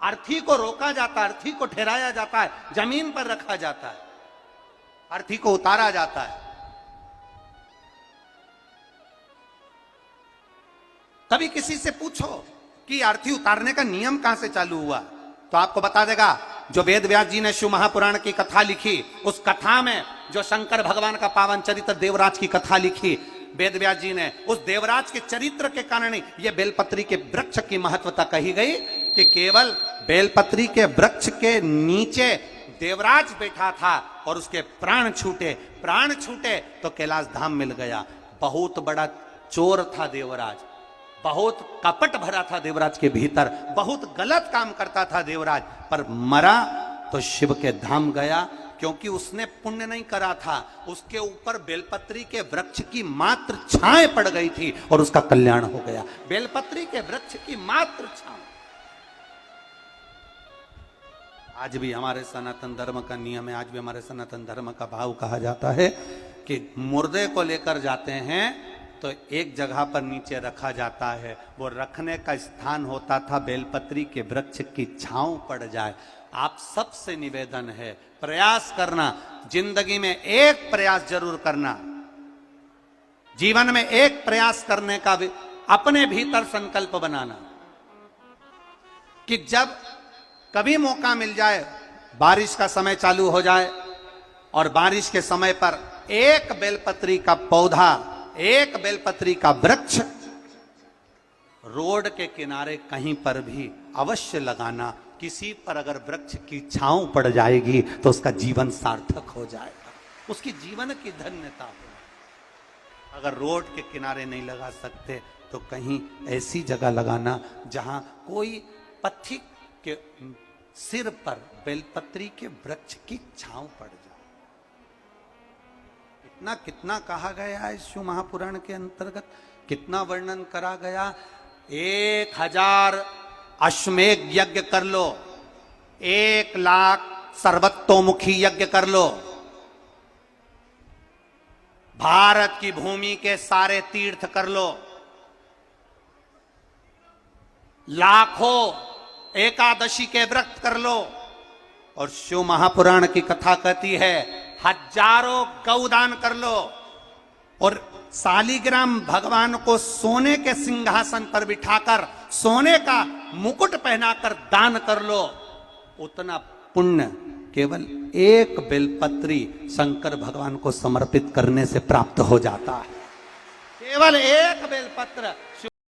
अर्थी को रोका जाता है, अर्थी को ठहराया जाता है, जमीन पर रखा जाता है, अर्थी को उतारा जाता है। कभी किसी से पूछो कि अर्थी उतारने का नियम कहां से चालू हुआ, तो आपको बता देगा जो वेद व्यास जी ने शिव महापुराण की कथा लिखी, उस कथा में जो शंकर भगवान का पावन चरित्र देवराज की कथा लिखी वेद व्यास जी ने, उस देवराज के चरित्र के कारण ये बेलपत्री के वृक्ष की महत्वता कही गई कि केवल बेलपत्री के वृक्ष के नीचे देवराज बैठा था और उसके प्राण छूटे तो कैलाश धाम मिल गया। बहुत बड़ा चोर था देवराज, बहुत कपट भरा था देवराज के भीतर, बहुत गलत काम करता था देवराज, पर मरा तो शिव के धाम गया, क्योंकि उसने पुण्य नहीं करा था। उसके ऊपर बेलपत्री के वृक्ष की मात्र छाएं पड़ गई थी और उसका कल्याण हो गया। बेलपत्री के वृक्ष की मात्र छाएं। आज भी हमारे सनातन धर्म का नियम है, आज भी हमारे सनातन धर्म का भाव कहा जाता है कि मुर्दे को लेकर जाते हैं तो एक जगह पर नीचे रखा जाता है, वो रखने का स्थान होता था बेलपत्री के वृक्ष की छांव पड़ जाए। आप सबसे निवेदन है, प्रयास करना, जिंदगी में एक प्रयास जरूर करना, जीवन में एक प्रयास करने का भी अपने भीतर संकल्प बनाना कि जब कभी मौका मिल जाए, बारिश का समय चालू हो जाए और बारिश के समय पर एक बेलपत्री का पौधा, एक बेलपत्री का वृक्ष रोड के किनारे कहीं पर भी अवश्य लगाना। किसी पर अगर वृक्ष की छांव पड़ जाएगी तो उसका जीवन सार्थक हो जाएगा, उसकी जीवन की धन्यता हो। अगर रोड के किनारे नहीं लगा सकते तो कहीं ऐसी जगह लगाना जहां कोई पथिक के सिर पर बेलपत्री के वृक्ष की छांव पड़ जाए। इतना कितना कहा गया है शिव महापुराण के अंतर्गत, कितना वर्णन करा गया। 1000 अश्वमेध यज्ञ कर लो, 1,00,000 सर्वतोमुखी यज्ञ कर लो, भारत की भूमि के सारे तीर्थ कर लो, लाखों एकादशी के व्रत कर लो, और शिव महापुराण की कथा कहती है हजारों गौदान कर लो, और शालिग्राम भगवान को सोने के सिंहासन पर बिठाकर सोने का मुकुट पहनाकर दान कर लो। उतना पुण्य केवल एक बेलपत्री शंकर भगवान को समर्पित करने से प्राप्त हो जाता है। केवल एक बेलपत्र